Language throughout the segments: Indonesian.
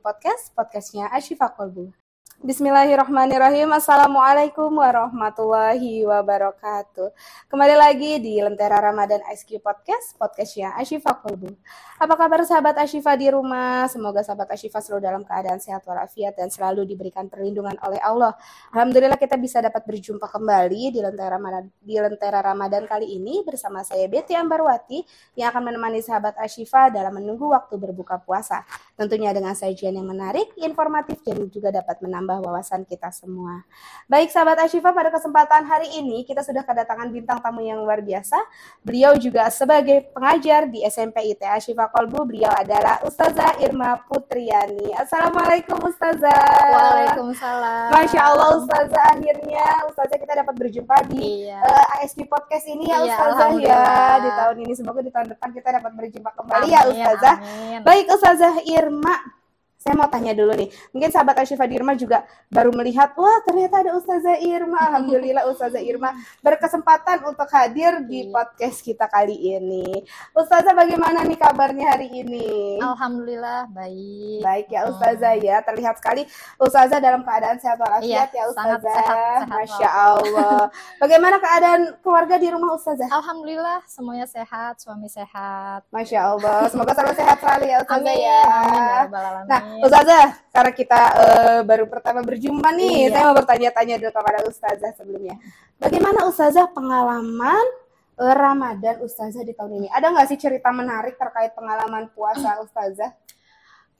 Podcast, podcastnya Ashifa Kolbu. Bismillahirrahmanirrahim. Assalamualaikum warahmatullahi wabarakatuh. Kembali lagi di Lentera Ramadan ISQ Podcast, podcastnya Ashifa Kolbu. Apa kabar sahabat Ashifa di rumah? Semoga sahabat Ashifa selalu dalam keadaan sehat walafiat dan selalu diberikan perlindungan oleh Allah. Alhamdulillah kita bisa dapat berjumpa kembali di Lentera Ramadan kali ini bersama saya Betty Ambarwati yang akan menemani sahabat Ashifa dalam menunggu waktu berbuka puasa. Tentunya dengan sajian yang menarik, informatif dan juga dapat menambah wawasan kita semua. Baik sahabat Ashifa, pada kesempatan hari ini kita sudah kedatangan bintang tamu yang luar biasa. Beliau juga sebagai pengajar di SMP IT Ashifa Kolbu. Beliau adalah Ustazah Irma Putriani. Assalamualaikum Ustazah. Waalaikumsalam. Masya Allah Ustazah, akhirnya Ustazah kita dapat berjumpa di ISQ Podcast ini ya Ustazah ya. Di tahun ini, semoga di tahun depan kita dapat berjumpa kembali ya Ustazah. Amin. Baik Ustazah Irma, saya mau tanya dulu nih, mungkin sahabat Ashifa di rumah juga baru melihat, wah ternyata ada Ustazah Irma. Alhamdulillah Ustazah Irma berkesempatan untuk hadir di podcast kita kali ini. Ustazah bagaimana nih kabarnya hari ini? Alhamdulillah baik. Baik ya Ustazah ya, terlihat sekali Ustazah dalam keadaan sehat walafiat ya Ustazah. Sehat, Masya Allah. Bagaimana keadaan keluarga di rumah Ustazah? Alhamdulillah semuanya sehat, suami sehat. Masya Allah, semoga selalu sehat selalu ya Ustazah ya. Amin ya rabbal alamin. Nah Ustazah, karena kita baru pertama berjumpa nih, saya mau bertanya-tanya dulu kepada Ustazah sebelumnya. Bagaimana Ustazah pengalaman Ramadan Ustazah di tahun ini? Ada nggak sih cerita menarik terkait pengalaman puasa Ustazah?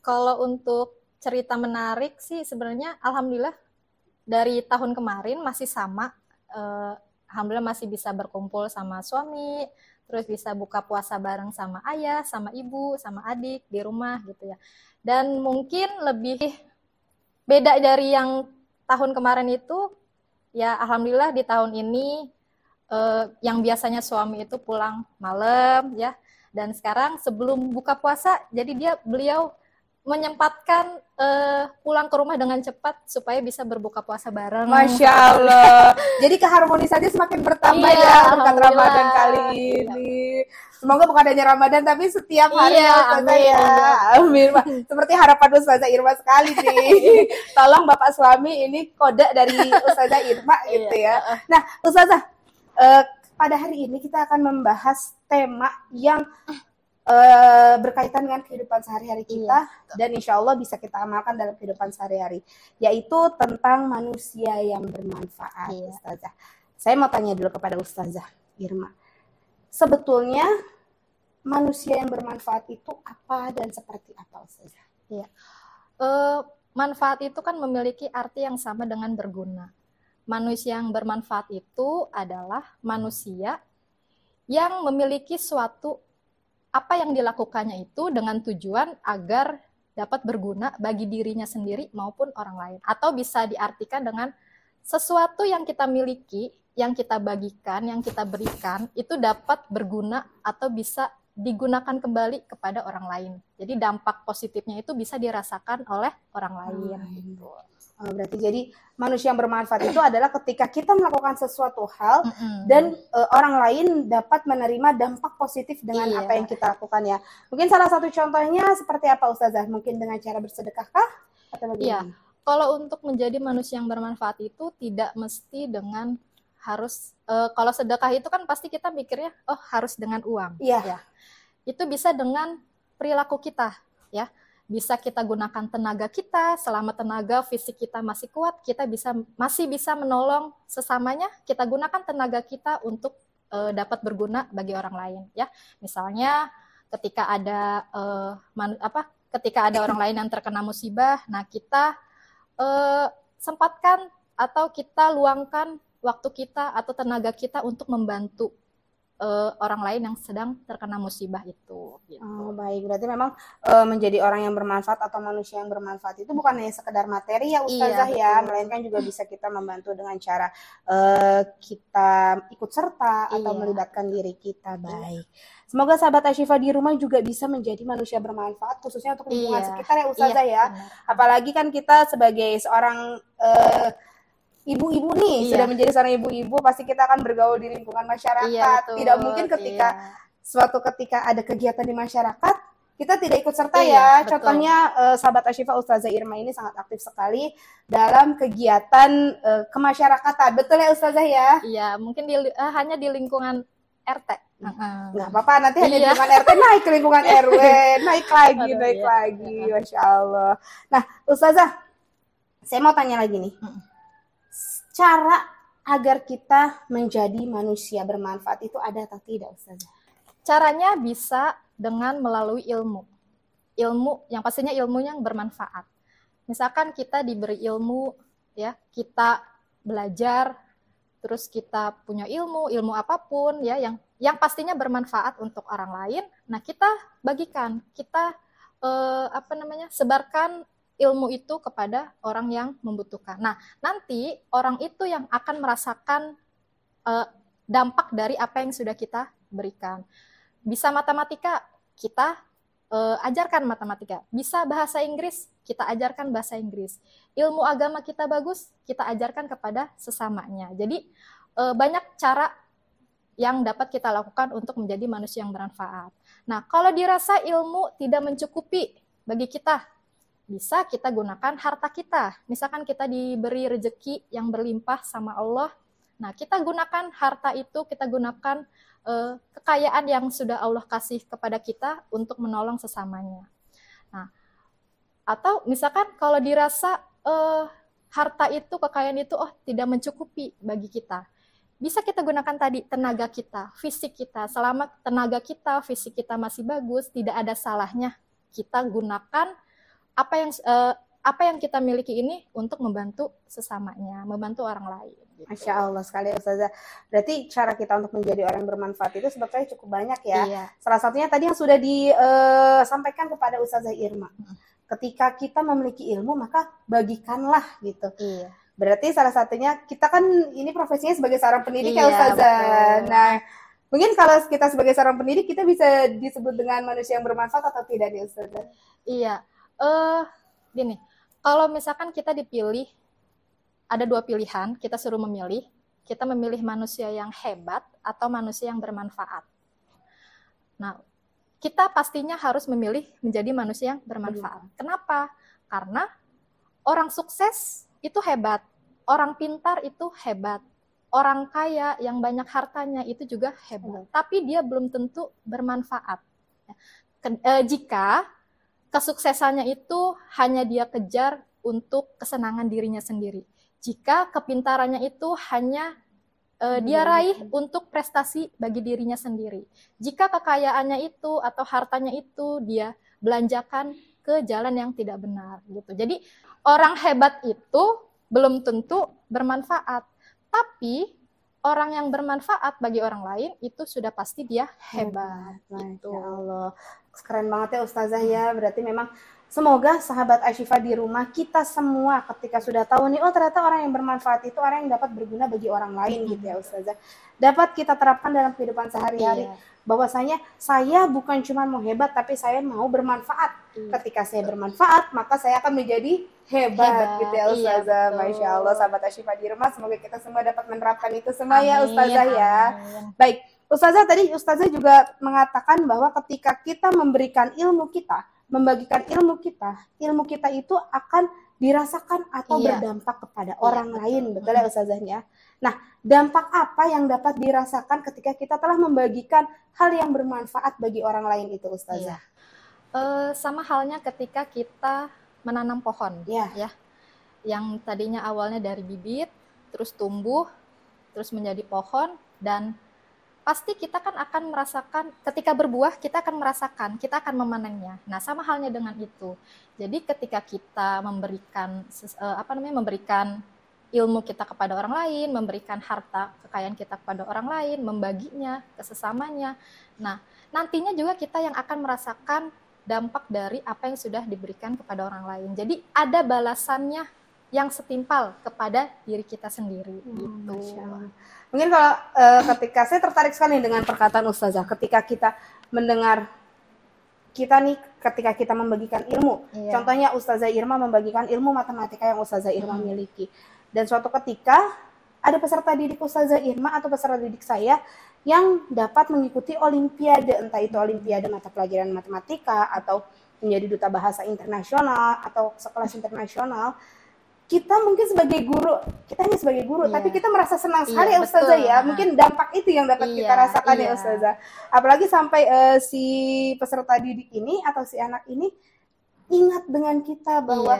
Kalau untuk cerita menarik sih sebenarnya Alhamdulillah dari tahun kemarin masih sama. Alhamdulillah masih bisa berkumpul sama suami, terus bisa buka puasa bareng sama ayah, sama ibu, sama adik di rumah gitu ya. Dan mungkin lebih beda dari yang tahun kemarin itu, ya alhamdulillah di tahun ini yang biasanya suami itu pulang malam ya, dan sekarang sebelum buka puasa, jadi beliau menyempatkan pulang ke rumah dengan cepat supaya bisa berbuka puasa bareng. Masya Allah. Jadi keharmonisannya semakin bertambah ya berkat Ramadan kali ini. Semoga bukan hanya Ramadan tapi setiap hari ya Ustazah ya. Amin. Seperti harapan Ustazah Irma sekali nih. Tolong Bapak suami ini kode dari Ustazah Irma gitu ya. Nah Ustazah, pada hari ini kita akan membahas tema yang berkaitan dengan kehidupan sehari-hari kita dan insya Allah bisa kita amalkan dalam kehidupan sehari-hari, yaitu tentang manusia yang bermanfaat. Ustazah, saya mau tanya dulu kepada Ustazah Irma, sebetulnya manusia yang bermanfaat itu apa dan seperti apa Ustazah? Manfaat itu kan memiliki arti yang sama dengan berguna. Manusia yang bermanfaat itu adalah manusia yang memiliki suatu apa yang dilakukannya itu dengan tujuan agar dapat berguna bagi dirinya sendiri maupun orang lain. Atau bisa diartikan dengan sesuatu yang kita miliki, yang kita bagikan, yang kita berikan, itu dapat berguna atau bisa digunakan kembali kepada orang lain. Jadi dampak positifnya itu bisa dirasakan oleh orang lain. Gitu. Berarti jadi manusia yang bermanfaat itu adalah ketika kita melakukan sesuatu hal dan orang lain dapat menerima dampak positif dengan apa yang kita lakukan ya. Mungkin salah satu contohnya seperti apa Ustazah? Mungkin dengan cara bersedekahkah atau bagaimana? Iya. Kalau untuk menjadi manusia yang bermanfaat itu tidak mesti dengan harus kalau sedekah itu kan pasti kita mikirnya harus dengan uang. Iya. Ya. Itu bisa dengan perilaku kita ya. Bisa kita gunakan tenaga kita, selama tenaga fisik kita masih kuat, kita masih bisa menolong sesamanya, kita gunakan tenaga kita untuk dapat berguna bagi orang lain ya. Misalnya ketika ada orang lain yang terkena musibah, nah kita sempatkan atau kita luangkan waktu kita atau tenaga kita untuk membantu orang lain yang sedang terkena musibah itu. Gitu. Oh, baik, berarti memang menjadi orang yang bermanfaat atau manusia yang bermanfaat itu bukan hanya sekedar materi ya Ustazah ya, melainkan juga bisa kita membantu dengan cara kita ikut serta atau melibatkan diri kita. Baik. Semoga sahabat Ashifa di rumah juga bisa menjadi manusia bermanfaat khususnya untuk lingkungan sekitar ya Ustazah ya. Apalagi kan kita sebagai seorang ibu-ibu nih, sudah menjadi seorang ibu-ibu, pasti kita akan bergaul di lingkungan masyarakat. Tidak mungkin ketika suatu ketika ada kegiatan di masyarakat, kita tidak ikut serta Iya, ya. Contohnya sahabat Ashifa Ustazah Irma ini sangat aktif sekali dalam kegiatan kemasyarakatan. Betul ya Ustazah ya? Iya, mungkin hanya di lingkungan RT. Nggak apa-apa, nanti hanya di Iya. lingkungan RT, naik ke lingkungan RW, naik lagi, Aduh, naik iya. lagi, Masya Allah. Nah, Ustazah, saya mau tanya lagi nih. Cara agar kita menjadi manusia bermanfaat itu ada atau tidak, Ustazah? Caranya bisa dengan melalui ilmu. Ilmu yang pastinya ilmu yang bermanfaat. Misalkan kita diberi ilmu, ya, kita belajar, terus kita punya ilmu apapun ya yang pastinya bermanfaat untuk orang lain. Nah, kita bagikan, kita sebarkan ilmu itu kepada orang yang membutuhkan. Nah, nanti orang itu yang akan merasakan dampak dari apa yang sudah kita berikan. Bisa matematika, kita ajarkan matematika. Bisa bahasa Inggris, kita ajarkan bahasa Inggris. Ilmu agama kita bagus, kita ajarkan kepada sesamanya. Jadi banyak cara yang dapat kita lakukan untuk menjadi manusia yang bermanfaat. Nah, kalau dirasa ilmu tidak mencukupi bagi kita, bisa kita gunakan harta kita. Misalkan kita diberi rezeki yang berlimpah sama Allah, nah kita gunakan harta itu, kita gunakan kekayaan yang sudah Allah kasih kepada kita untuk menolong sesamanya. Nah, atau misalkan kalau dirasa harta itu, kekayaan itu tidak mencukupi bagi kita, bisa kita gunakan tadi tenaga kita, fisik kita. Selama tenaga kita, fisik kita masih bagus, tidak ada salahnya kita gunakan apa yang kita miliki ini untuk membantu sesamanya, membantu orang lain. Gitu. Masya Allah sekali Ustazah. Berarti cara kita untuk menjadi orang yang bermanfaat itu sebetulnya cukup banyak ya. Iya. Salah satunya tadi yang sudah disampaikan kepada Ustazah Irma. Ketika kita memiliki ilmu, maka bagikanlah gitu. Iya. Berarti salah satunya, kita kan ini profesinya sebagai seorang pendidik ya Ustazah. Betul. Nah, mungkin kalau kita sebagai seorang pendidik, kita bisa disebut dengan manusia yang bermanfaat atau tidak nih Ustazah? Iya. Gini, kalau misalkan kita dipilih, ada dua pilihan, kita suruh memilih, kita memilih manusia yang hebat atau manusia yang bermanfaat. Nah, kita pastinya harus memilih menjadi manusia yang bermanfaat. Kenapa? Karena orang sukses itu hebat, orang pintar itu hebat, orang kaya yang banyak hartanya itu juga hebat, tapi dia belum tentu bermanfaat. Jika kesuksesannya itu hanya dia kejar untuk kesenangan dirinya sendiri, jika kepintarannya itu hanya dia raih untuk prestasi bagi dirinya sendiri, jika kekayaannya itu atau hartanya itu dia belanjakan ke jalan yang tidak benar gitu. Jadi orang hebat itu belum tentu bermanfaat, tapi orang yang bermanfaat bagi orang lain itu sudah pasti dia hebat. Gitu. Masya Allah, keren banget ya Ustazah ya. Berarti memang semoga sahabat Ashifa di rumah kita semua ketika sudah tahu nih, oh ternyata orang yang bermanfaat itu orang yang dapat berguna bagi orang lain gitu ya Ustazah. Dapat kita terapkan dalam kehidupan sehari-hari. Bahwasanya saya bukan cuma mau hebat, tapi saya mau bermanfaat. Ketika saya bermanfaat, maka saya akan menjadi hebat gitu ya Ustazah. Masya Allah, sahabat Ashifa di rumah, semoga kita semua dapat menerapkan itu semua. Amin, ya Ustazah ya. Baik, Ustazah tadi Ustazah juga mengatakan bahwa ketika kita memberikan ilmu kita, membagikan ilmu kita itu akan dirasakan atau berdampak kepada orang lain, betul ya Ustazahnya? Nah, dampak apa yang dapat dirasakan ketika kita telah membagikan hal yang bermanfaat bagi orang lain itu Ustazah? Sama halnya ketika kita menanam pohon, ya, yang tadinya awalnya dari bibit, terus tumbuh, terus menjadi pohon, dan pasti kita kan akan merasakan, ketika berbuah kita akan merasakan, kita akan memanennya. Nah, sama halnya dengan itu. Jadi ketika kita memberikan memberikan ilmu kita kepada orang lain, memberikan harta kekayaan kita kepada orang lain, membaginya ke sesamanya. Nah, nantinya juga kita yang akan merasakan dampak dari apa yang sudah diberikan kepada orang lain. Jadi ada balasannya yang setimpal kepada diri kita sendiri. Gitu. Mungkin kalau ketika saya tertarik sekali dengan perkataan Ustazah, ketika kita mendengar ketika kita membagikan ilmu, contohnya Ustazah Irma membagikan ilmu matematika yang Ustazah Irma miliki, dan suatu ketika ada peserta didik Ustazah Irma atau peserta didik saya yang dapat mengikuti olimpiade, entah itu olimpiade mata pelajaran matematika atau menjadi duta bahasa internasional atau sekelas internasional. Kita mungkin sebagai guru, kita hanya sebagai guru, tapi kita merasa senang sekali ya Ustazah ya. Mungkin dampak itu yang dapat kita rasakan ya Ustazah. Apalagi sampai si peserta didik ini atau si anak ini ingat dengan kita bahwa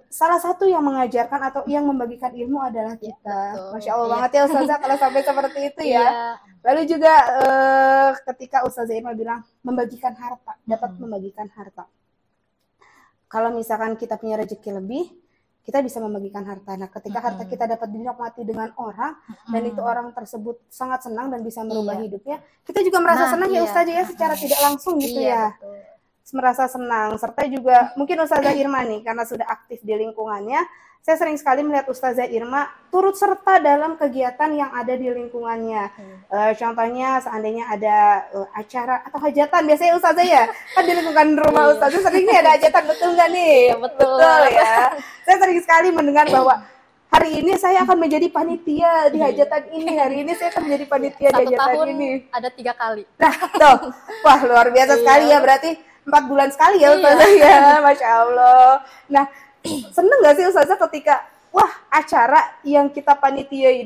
salah satu yang mengajarkan atau yang membagikan ilmu adalah kita. Masya Allah banget ya Ustazah kalau sampai seperti itu ya. Lalu juga ketika Ustazah Irma bilang membagikan harta, dapat membagikan harta. Kalau misalkan kita punya rezeki lebih, kita bisa membagikan harta. Nah, ketika harta kita dapat dinikmati dengan orang dan itu orang tersebut sangat senang dan bisa merubah hidupnya, kita juga merasa senang ya Ustazah ya, secara tidak langsung gitu ya. Merasa senang. Serta juga mungkin Ustazah Irma nih, karena sudah aktif di lingkungannya, saya sering sekali melihat Ustazah Irma turut serta dalam kegiatan yang ada di lingkungannya. Contohnya seandainya ada acara atau hajatan, biasanya Ustazah ya, kan di lingkungan rumah Ustazah sering nih ada hajatan, betul nggak nih? Betul ya. Saya sering sekali mendengar bahwa hari ini saya akan menjadi panitia di hajatan ini, hari ini saya akan menjadi panitia di hajatan ini. Ada 3 kali. Nah, tuh, wah luar biasa sekali ya, berarti 4 bulan sekali ya Ustazah ya, Masya Allah. Nah, seneng gak sih Ustazah ketika wah acara yang kita panitiai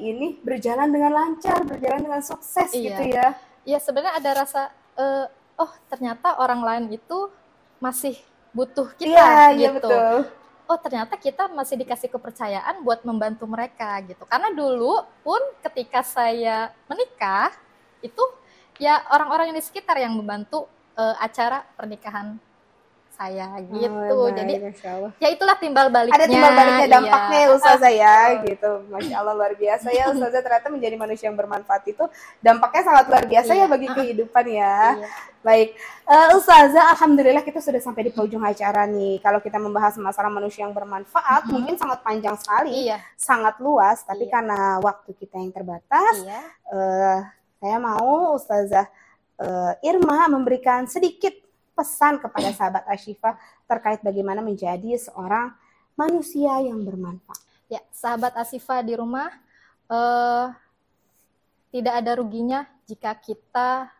ini berjalan dengan lancar, berjalan dengan sukses gitu ya. Iya, sebenarnya ada rasa oh ternyata orang lain itu masih butuh kita gitu. Iya, betul. Oh ternyata kita masih dikasih kepercayaan buat membantu mereka gitu. Karena dulu pun ketika saya menikah itu ya orang-orang yang di sekitar yang membantu acara pernikahan saya gitu. Jadi ya itulah timbal baliknya. Ada timbal baliknya, dampaknya ya Ustazah ya gitu. Masya Allah luar biasa ya Ustazah, ternyata menjadi manusia yang bermanfaat itu dampaknya sangat luar biasa ya bagi kehidupan ya. Baik, Ustazah, alhamdulillah kita sudah sampai di penghujung acara nih. Kalau kita membahas masalah manusia yang bermanfaat mungkin sangat panjang sekali, sangat luas, tapi karena waktu kita yang terbatas, saya mau Ustazah Irma memberikan sedikit pesan kepada sahabat Ashifa terkait bagaimana menjadi seorang manusia yang bermanfaat. Ya, sahabat Ashifa di rumah, tidak ada ruginya jika kita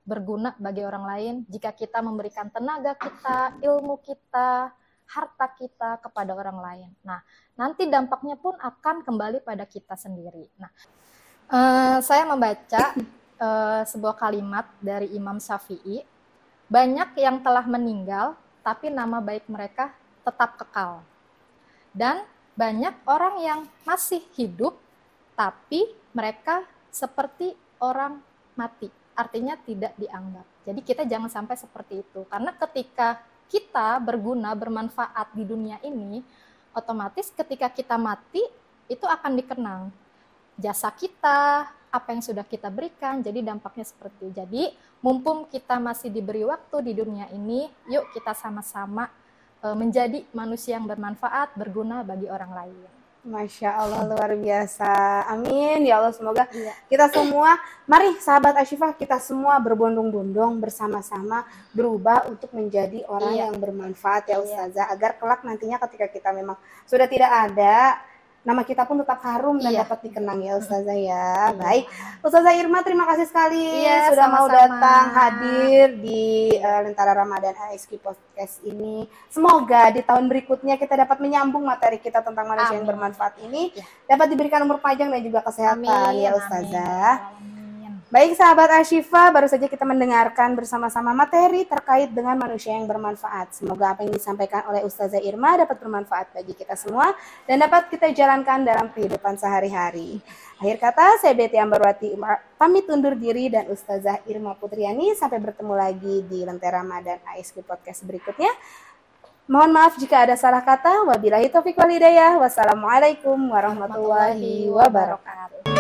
berguna bagi orang lain, jika kita memberikan tenaga kita, ilmu kita, harta kita kepada orang lain. Nah, nanti dampaknya pun akan kembali pada kita sendiri. Nah, saya membaca sebuah kalimat dari Imam Syafi'i. Banyak yang telah meninggal, tapi nama baik mereka tetap kekal. Dan banyak orang yang masih hidup, tapi mereka seperti orang mati. Artinya tidak dianggap. Jadi kita jangan sampai seperti itu. Karena ketika kita berguna, bermanfaat di dunia ini, otomatis ketika kita mati, itu akan dikenang. Jasa kita, apa yang sudah kita berikan, jadi dampaknya seperti itu. Jadi mumpung kita masih diberi waktu di dunia ini, yuk kita sama-sama menjadi manusia yang bermanfaat, berguna bagi orang lain. Masya Allah luar biasa. Amin ya Allah, semoga kita semua, mari sahabat Ashifa, kita semua berbondong-bondong bersama-sama berubah untuk menjadi orang yang bermanfaat ya Ustazah, agar kelak nantinya ketika kita memang sudah tidak ada, nama kita pun tetap harum dan dapat dikenang ya Ustazah ya. Baik, Ustazah Irma terima kasih sekali sudah mau datang hadir di Lentera Ramadan ASQ Podcast ini. Semoga di tahun berikutnya kita dapat menyambung materi kita tentang manusia yang bermanfaat ini, dapat diberikan umur panjang dan juga kesehatan ya Ustazah. Baik sahabat Ashifa, baru saja kita mendengarkan bersama-sama materi terkait dengan manusia yang bermanfaat. Semoga apa yang disampaikan oleh Ustazah Irma dapat bermanfaat bagi kita semua dan dapat kita jalankan dalam kehidupan sehari-hari. Akhir kata, saya Betty Ambarwati pamit undur diri dan Ustazah Irma Putriani sampai bertemu lagi di Lentera Ramadan ASQ Podcast berikutnya. Mohon maaf jika ada salah kata. Wabillahi taufiq wal hidayah. Wassalamualaikum warahmatullahi wabarakatuh.